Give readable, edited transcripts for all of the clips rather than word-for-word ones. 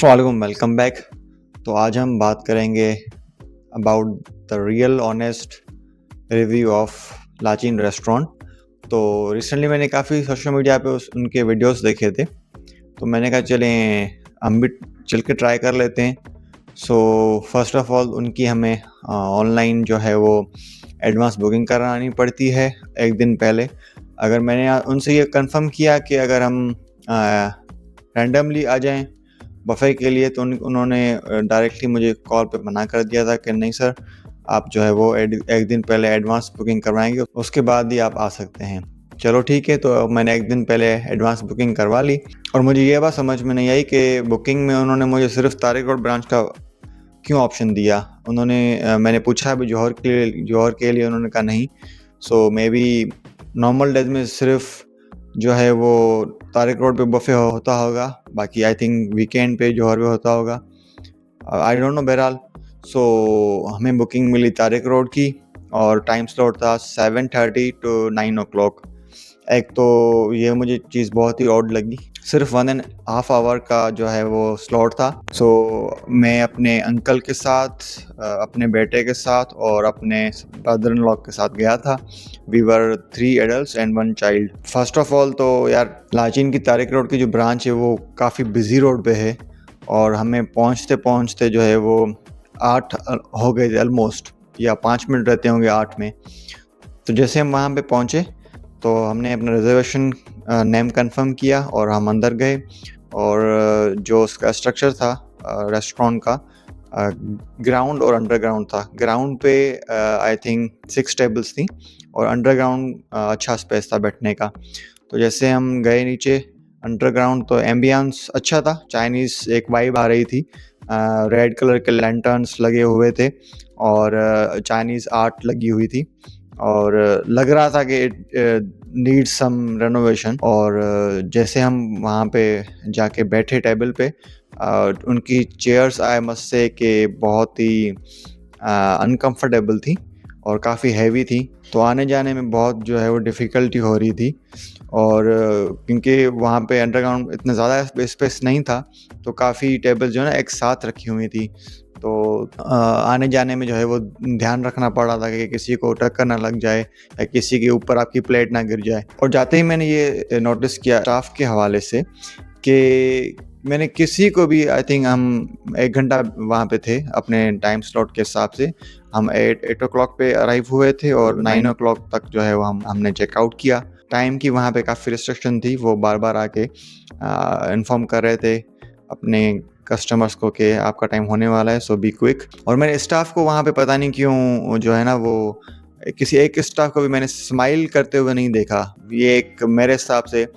अस्सलाम welcome back. तो आज हम बात करेंगे about the real honest review of Lachin restaurant. तो रिसेंटली मैंने काफ़ी सोशल मीडिया पे उनके वीडियोस देखे थे, तो मैंने कहा चलें हम भी चल के ट्राई कर लेते हैं। सो फर्स्ट ऑफ ऑल उनकी हमें ऑनलाइन जो है वो एडवांस बुकिंग करानी पड़ती है एक दिन पहले। अगर मैंने उनसे ये कंफर्म किया कि अगर हम रैंडमली आ जाएं बफ़े के लिए, तो उन्होंने डायरेक्टली मुझे कॉल पे मना कर दिया था कि नहीं सर, आप जो है वो एक दिन पहले एडवांस बुकिंग करवाएंगे, उसके बाद ही आप आ सकते हैं। चलो ठीक है, तो मैंने एक दिन पहले एडवांस बुकिंग करवा ली। और मुझे ये बात समझ में नहीं आई कि बुकिंग में उन्होंने मुझे सिर्फ तारिक रोड ब्रांच का क्यों ऑप्शन दिया। मैंने पूछा भी जौहर के लिए उन्होंने कहा नहीं। सो मे बी नॉर्मल डेज में सिर्फ जो है वो तारिक रोड पे बफ़े होता होगा, बाकी आई थिंक वीकेंड पे जौहर पे होता होगा, आई डोंट नो। बहरहाल हमें बुकिंग मिली तारिक रोड की और टाइम स्लॉट था 7:30 to 9 o'clock। एक तो ये मुझे चीज़ बहुत ही ऑड लगी, सिर्फ 1.5 आवर का जो है वो स्लॉट था। सो मैं अपने अंकल के साथ, अपने बेटे के साथ और अपने ब्रदर इन लॉ के साथ गया था। We were 3 adults and 1 child। First of all तो यार लाचीन की तारिक रोड की जो ब्रांच है वो काफ़ी बिजी रोड पे है, और हमें पहुंचते पहुंचते जो है वो 8 हो गए थे ऑलमोस्ट, या 5 मिनट रहते होंगे 8 में। तो जैसे हम वहाँ पे पहुँचे तो हमने अपना रिजर्वेशन नेम कंफर्म किया और हम अंदर गए। और जो उसका स्ट्रक्चर था रेस्टोरेंट का, ग्राउंड और अंडरग्राउंड था। ग्राउंड पे आई थिंक 6 टेबल्स थी और अंडरग्राउंड अच्छा स्पेस था बैठने का। तो जैसे हम गए नीचे अंडरग्राउंड, तो एम्बियंस अच्छा था, चाइनीज़ एक वाइब आ रही थी। रेड कलर के लैंटर्न्स लगे हुए थे और चाइनीज़ आर्ट लगी हुई थी, और लग रहा था कि इट नीड सम रेनोवेशन। और जैसे हम वहाँ पे जाके बैठे टेबल पे, उनकी चेयर्स आई मस्ट से कि बहुत ही अनकंफर्टेबल थी और काफ़ी हैवी थी, तो आने जाने में बहुत जो है वो डिफ़िकल्टी हो रही थी। और क्योंकि वहाँ पे अंडरग्राउंड इतना ज़्यादा स्पेस नहीं था, तो काफ़ी टेबल जो है ना एक साथ रखी हुई थी। तो आने जाने में जो है वो ध्यान रखना पड़ रहा था कि किसी को टक्कर ना लग जाए या किसी के ऊपर आपकी प्लेट ना गिर जाए। और जाते ही मैंने ये नोटिस किया स्टाफ के हवाले से कि मैंने किसी को भी, आई थिंक हम 1 घंटा वहाँ पे थे अपने टाइम स्लॉट के हिसाब से। हम 8 o'clock पे अराइव हुए थे और 9 o'clock तक जो है वो हमने चेकआउट किया। टाइम की वहाँ पे काफ़ी रिस्ट्रिक्शन थी, वो बार बार आके इन्फॉर्म कर रहे थे अपने कस्टमर्स को कि आपका टाइम होने वाला है, सो बी क्विक। और मैंने स्टाफ को वहाँ पे पता नहीं क्यों जो है ना वो किसी एक स्टाफ को भी मैंने स्माइल करते हुए नहीं देखा। ये एक मेरे हिसाब से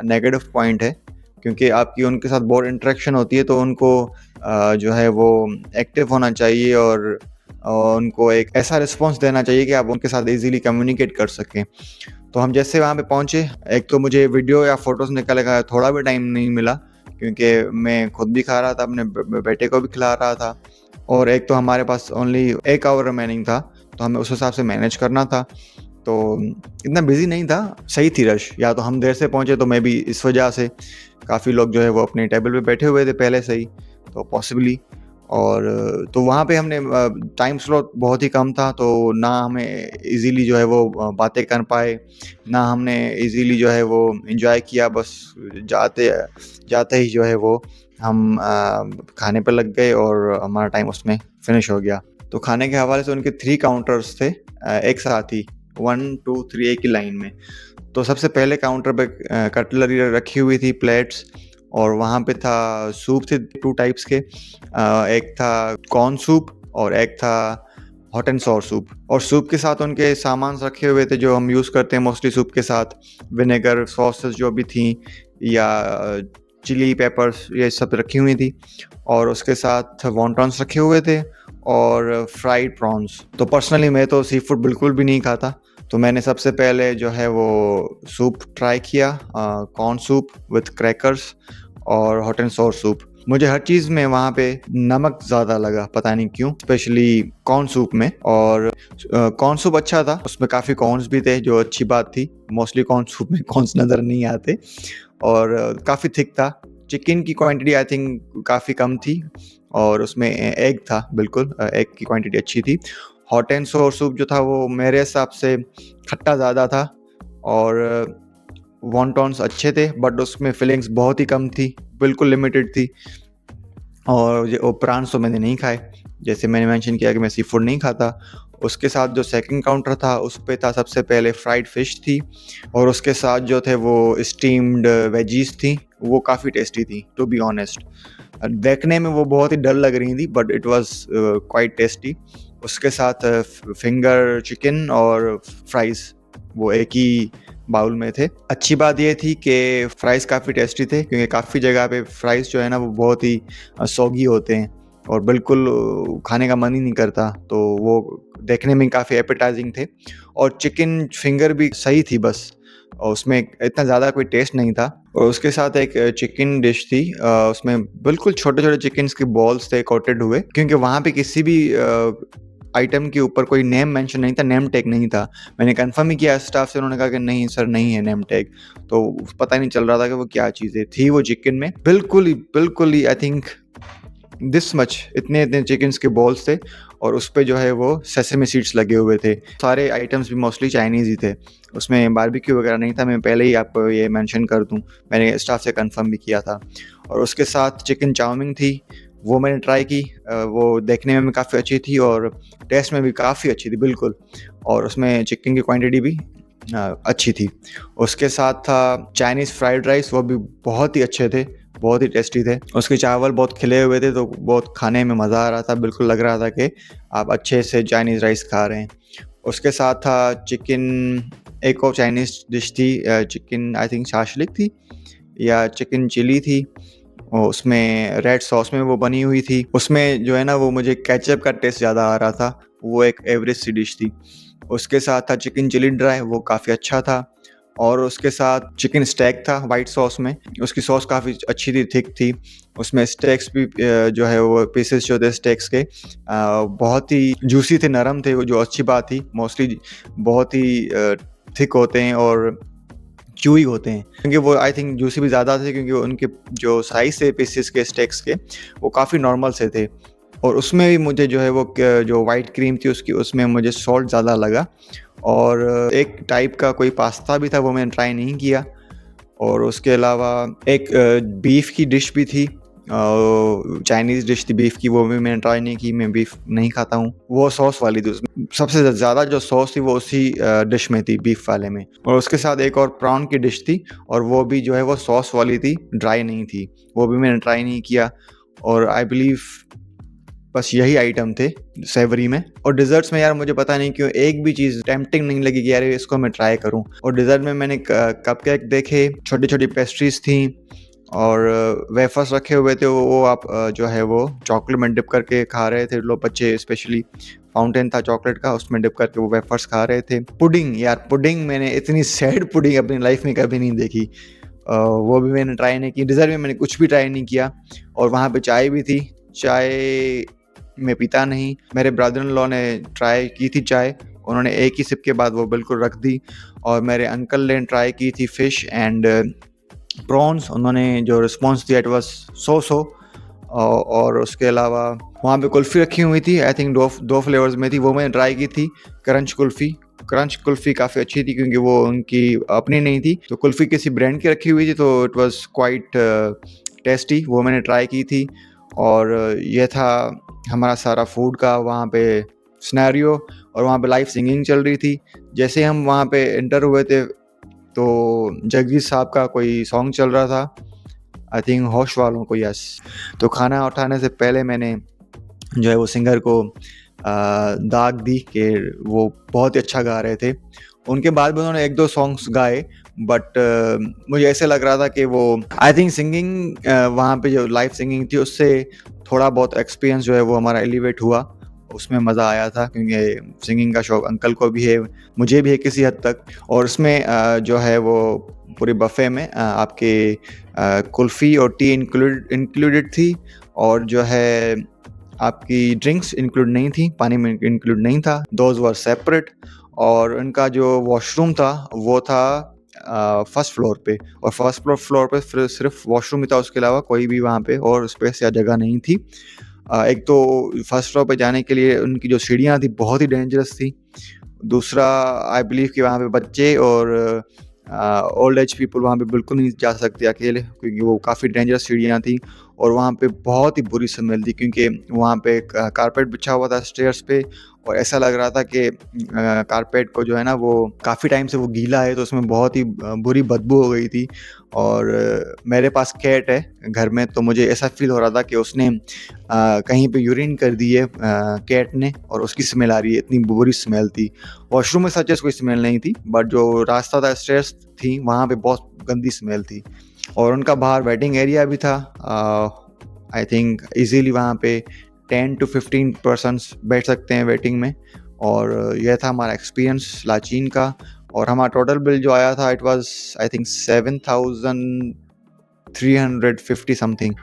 नेगेटिव पॉइंट है, क्योंकि आपकी उनके साथ बहुत इंटरेक्शन होती है, तो उनको जो है वो एक्टिव होना चाहिए और उनको एक ऐसा रिस्पॉन्स देना चाहिए कि आप उनके साथ इजीली कम्युनिकेट कर सकें। तो हम जैसे वहाँ पे पहुँचे, एक तो मुझे वीडियो या फ़ोटोज़ निकालने का थोड़ा भी टाइम नहीं मिला, क्योंकि मैं खुद भी खा रहा था, अपने बेटे को भी खिला रहा था, और एक तो हमारे पास ओनली 1 आवर रिमेनिंग था, तो हमें उस हिसाब से मैनेज करना था। तो इतना बिजी नहीं था, सही थी रश। या तो हम देर से पहुँचे, तो मे बी इस वजह से काफ़ी लोग जो है वो अपने टेबल पे बैठे हुए थे पहले से ही, तो पॉसिबली। और तो वहाँ पे हमने टाइम स्लॉट बहुत ही कम था, तो ना हमें इजीली जो है वो बातें कर पाए, ना हमने इजीली जो है वो एंजॉय किया। बस जाते ही जो है वो हम खाने पर लग गए और हमारा टाइम उसमें फिनिश हो गया। तो खाने के हवाले से उनके 3 काउंटर्स थे एक साथ ही, 1 2 3 एक ही लाइन में। तो सबसे पहले काउंटर पे कटलरी रखी हुई थी, प्लेट्स, और वहाँ पे था सूप थे 2 टाइप्स के। एक था कॉर्न सूप और एक था हॉट एंड सॉर सूप। और सूप के साथ उनके सामान रखे हुए थे जो हम यूज़ करते हैं मोस्टली सूप के साथ, विनेगर, सॉसेस जो भी थी, या चिली पेपर्स, ये सब रखी हुई थी। और उसके साथ वॉन्टॉन्स रखे हुए थे और फ्राइड प्रॉन्स। तो पर्सनली मैं तो सी फूड बिल्कुल भी नहीं खाता, तो मैंने सबसे पहले जो है वो सूप ट्राई किया, कॉर्न सूप विथ क्रैकर्स और हॉट एंड सॉर सूप। मुझे हर चीज़ में वहाँ पे नमक ज़्यादा लगा, पता नहीं क्यों, स्पेशली कॉर्न सूप में। और कॉर्न सूप अच्छा था, उसमें काफ़ी कॉर्न्स भी थे, जो अच्छी बात थी। मोस्टली कॉर्न सूप में कॉर्न्स नज़र नहीं आते, और काफ़ी थिक था, चिकन की क्वांटिटी आई थिंक काफ़ी कम थी और उसमें एग था बिल्कुल, एग की क्वांटिटी अच्छी थी। हॉट एंड सोर सूप जो था वो मेरे हिसाब से खट्टा ज़्यादा था और वॉन्टॉन्स अच्छे थे बट उसमें फिलिंग्स बहुत ही कम थी, बिल्कुल लिमिटेड थी। और वो प्रॉन्स तो मैंने नहीं खाए, जैसे मैंने मेंशन किया कि मैं सी फूड नहीं खाता। उसके साथ जो सेकंड काउंटर था उस पे था सबसे पहले फ्राइड फ़िश थी और उसके साथ जो थे वो स्टीम्ड वेजीज़ थी, वो काफ़ी टेस्टी थी टू बी ऑनेस्ट। देखने में वो बहुत ही डल लग रही थी but it was quite tasty. उसके साथ फिंगर चिकन और फ्राइज़ वो एक ही बाउल में थे। अच्छी बात ये थी कि फ्राइज़ काफ़ी टेस्टी थे क्योंकि काफ़ी जगह पे फ्राइज़ जो है ना वो बहुत ही सॉगी होते हैं और बिल्कुल खाने का मन ही नहीं करता, तो वो देखने में काफ़ी एपेटाइजिंग थे। और चिकन फिंगर भी सही थी बस, और उसमें इतना ज़्यादा कोई टेस्ट नहीं था। और उसके साथ एक चिकन डिश थी, उसमें बिल्कुल छोटे-छोटे चिकन्स के बॉल्स थे कोटेड हुए, क्योंकि वहाँ पे किसी भी आइटम के ऊपर कोई नेम मेंशन नहीं था, नेम टैग नहीं था। मैंने कन्फर्म ही किया स्टाफ से, उन्होंने कहा कि नहीं सर नहीं है नेम टैग, तो पता ही नहीं चल रहा था कि वो क्या चीज़ें थी वो चिकन में। बिल्कुल ही आई थिंक दिस मच इतने चिकन्स के बॉल्स थे और उस पे जो है वो सेसमी सीड्स लगे हुए थे। सारे आइटम्स भी मोस्टली चाइनीज़ ही थे, उसमें बारबेक्यू वगैरह नहीं था। मैं पहले ही आपको ये मेंशन कर दूँ, मैंने स्टाफ से कंफर्म भी किया था। और उसके साथ चिकन चाउमीन थी, वो मैंने ट्राई की। वो देखने में काफ़ी अच्छी थी और टेस्ट में भी काफ़ी अच्छी थी बिल्कुल, और उसमें चिकन की क्वांटिटी भी अच्छी थी। उसके साथ था चाइनीज़ फ्राइड राइस, वो भी बहुत ही अच्छे थे, बहुत ही टेस्टी थे। उसके चावल बहुत खिले हुए थे तो बहुत खाने में मज़ा आ रहा था, बिल्कुल लग रहा था कि आप अच्छे से चाइनीज़ राइस खा रहे हैं। उसके साथ था चिकन, एक और चाइनीज़ डिश थी, चिकन आई थिंक शाशलिक थी या चिकन चिली थी, और उसमें रेड सॉस में वो बनी हुई थी। उसमें जो है ना वो मुझे केचप का टेस्ट ज़्यादा आ रहा था, वो एक एवरेज सी डिश थी। उसके साथ था चिकन चिली ड्राई, वो काफ़ी अच्छा था। और उसके साथ चिकन स्टेक था वाइट सॉस में, उसकी सॉस काफ़ी अच्छी थी, थिक थी। उसमें स्टेक्स भी जो है वो पीसेस जो थे स्टेक्स के बहुत ही जूसी थे, नरम थे, वो जो अच्छी बात थी। मोस्टली बहुत ही थिक होते हैं और च्यूई होते हैं, क्योंकि वो आई थिंक जूसी भी ज़्यादा थे क्योंकि उनके जो साइज़ थे पीसेस के स्टेक्स के वो काफ़ी नॉर्मल से थे। और उसमें भी मुझे जो है वो जो वाइट क्रीम थी उसकी, उसमें मुझे सॉल्ट ज़्यादा लगा। और एक टाइप का कोई पास्ता भी था, वो मैंने ट्राई नहीं किया। और उसके अलावा एक बीफ की डिश भी थी, चाइनीज़ डिश थी बीफ की, वो भी मैंने ट्राई नहीं की, मैं बीफ नहीं खाता हूँ। वो सॉस वाली थी, उसमें सबसे ज़्यादा जो सॉस थी वो उसी डिश में थी, बीफ वाले में। और उसके साथ एक और प्रॉन की डिश थी और वो भी जो है वो सॉस वाली थी, ड्राई नहीं थी, वो भी मैंने ट्राई नहीं किया। और आई बिलीव बस यही आइटम थे सेवरी में। और डिज़र्ट्स में यार मुझे पता नहीं क्यों एक भी चीज़ टेम्प्टिंग नहीं लगी कि यार इसको मैं ट्राई करूं। और डिज़र्ट में मैंने कपकेक देखे, छोटी-छोटी पेस्ट्रीज़ थी और वेफर्स रखे हुए थे, वो आप जो है वो चॉकलेट में डिप करके खा रहे थे लोग, बच्चे स्पेशली। फाउंटेन था चॉकलेट का, उसमें डिप करके वो वेफर्स खा रहे थे। पुडिंग, यार पुडिंग, मैंने इतनी सैड पुडिंग अपनी लाइफ में कभी नहीं देखी। वो भी मैंने ट्राई नहीं की। डिज़र्ट में मैंने कुछ भी ट्राई नहीं किया। और वहाँ पे चाय भी थी, चाय मैं पीता नहीं। मेरे ब्रदर इन लॉ ने ट्राई की थी चाय, उन्होंने एक ही सिप के बाद वो बिल्कुल रख दी। और मेरे अंकल ने ट्राई की थी फ़िश एंड प्रॉन्स, उन्होंने जो रिस्पॉन्स दिया इट वाज सो और उसके अलावा वहाँ पे कुल्फ़ी रखी हुई थी, आई थिंक दो फ्लेवर्स में थी, वो मैंने ट्राई की थी। क्रंच कुल्फ़ी काफ़ी अच्छी थी क्योंकि वो उनकी अपनी नहीं थी, तो कुल्फ़ी किसी ब्रांड की रखी हुई थी, तो इट वाज क्वाइट टेस्टी, वो मैंने ट्राई की थी। और ये था हमारा सारा फूड का वहाँ पे सिनेरियो। और वहाँ पे लाइव सिंगिंग चल रही थी। जैसे हम वहाँ पे एंटर हुए थे तो जगजीत साहब का कोई सॉन्ग चल रहा था, आई थिंक होश वालों को, यस। तो खाना उठाने से पहले मैंने जो है वो सिंगर को दाग दी कि वो बहुत ही अच्छा गा रहे थे। उनके बाद भी उन्होंने 1-2 सॉन्ग्स गाए बट मुझे ऐसे लग रहा था कि वो आई थिंक सिंगिंग वहाँ पे जो लाइव सिंगिंग थी उससे थोड़ा बहुत एक्सपीरियंस जो है वो हमारा एलिवेट हुआ, उसमें मज़ा आया था क्योंकि सिंगिंग का शौक अंकल को भी है, मुझे भी है किसी हद तक। और उसमें जो है वो पूरे बफ़े में आपके कुल्फ़ी और टी इंक्लूडेड थी, और जो है आपकी ड्रिंक्स इंक्लूड नहीं थी, पानी में इंक्लूड नहीं था, दोज़ वर सेपरेट। और उनका जो वॉशरूम था वो था फर्स्ट फ्लोर पे, और फर्स्ट फ्लोर पे फिर सिर्फ वॉशरूम ही था, उसके अलावा कोई भी वहाँ पे और स्पेस या जगह नहीं थी। एक तो फर्स्ट फ्लोर पे जाने के लिए उनकी जो सीढ़ियाँ थी बहुत ही डेंजरस थी। दूसरा, आई बिलीव कि वहाँ पे बच्चे और ओल्ड एज पीपल वहाँ पे बिल्कुल नहीं जा सकते अकेले, क्योंकि वो काफ़ी डेंजरस सीढ़ियाँ थी और वहाँ पे बहुत ही बुरी स्मेल थी, क्योंकि वहाँ पे कारपेट बिछा हुआ था स्टेयर्स पे, और ऐसा लग रहा था कि कारपेट को जो है ना वो काफ़ी टाइम से वो गीला है, तो उसमें बहुत ही बुरी बदबू हो गई थी। और मेरे पास कैट है घर में, तो मुझे ऐसा फील हो रहा था कि उसने कहीं पे यूरिन कर दी है कैट ने, और उसकी स्मेल आ रही है, इतनी बुरी स्मेल थी। वॉशरूम में सच कोई स्मेल नहीं थी, बट जो रास्ता था, स्टेयर्स थी, वहाँ पे बहुत गंदी स्मेल थी। और उनका बाहर वेटिंग एरिया भी था। आई थिंक इजीली वहाँ पे 10 to 15 पर्सन्स बैठ सकते हैं वेटिंग में। और यह था हमारा एक्सपीरियंस लाचीन का। और हमारा टोटल बिल जो आया था, it was I think 7,350 something.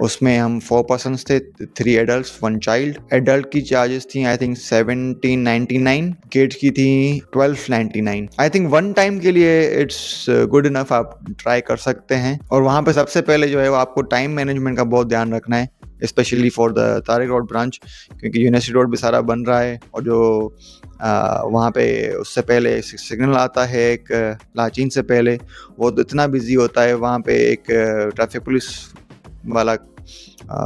उसमें हम 4 पर्सन्स थे, 3 एडल्ट्स 1 चाइल्ड। एडल्ट की चार्जेस थी आई थिंक 1799, किड्स की थी 1299। आई थिंक वन टाइम के लिए इट्स गुड इनफ, आप ट्राई कर सकते हैं। और वहाँ पे सबसे पहले जो है वो आपको टाइम मैनेजमेंट का बहुत ध्यान रखना है, specially for the Tariq road branch, क्योंकि यूनिवर्सिटी रोड भी सारा बन रहा है। और जो वहाँ पे उससे पहले सिग्नल आता है एक लाचीन से पहले, वो तो इतना बिजी होता है। वहाँ पे एक ट्रैफिक पुलिस वाला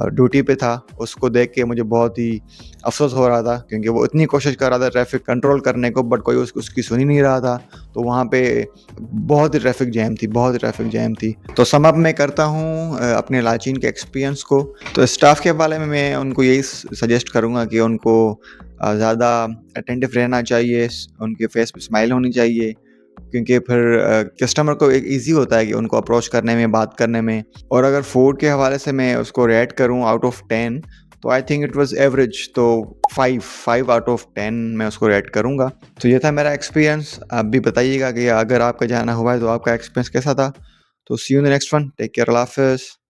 ड्यूटी पे था, उसको देख के मुझे बहुत ही अफसोस हो रहा था, क्योंकि वो इतनी कोशिश कर रहा था ट्रैफिक कंट्रोल करने को, बट कोई उसकी सुन ही नहीं रहा था। तो वहाँ पे बहुत ही ट्रैफिक जैम थी, बहुत ही ट्रैफिक जैम थी। तो सम अप मैं करता हूँ अपने लाचीन के एक्सपीरियंस को। तो स्टाफ के बारे में मैं उनको यही सजेस्ट करूँगा कि उनको ज़्यादा अटेंटिव रहना चाहिए, उनके फेस पे स्माइल होनी चाहिए, क्योंकि फिर कस्टमर को एक ईज़ी होता है कि उनको अप्रोच करने में, बात करने में। और अगर फूड के हवाले से मैं उसको रेट करूँ आउट ऑफ 10, तो I think it was average, तो 5 आउट ऑफ 10 मैं उसको रेट करूँगा। तो ये था मेरा एक्सपीरियंस। आप भी बताइएगा कि अगर आपका जाना हुआ है तो आपका एक्सपीरियंस कैसा था। तो see you in the next one, take care, Allah हाफ़िज़।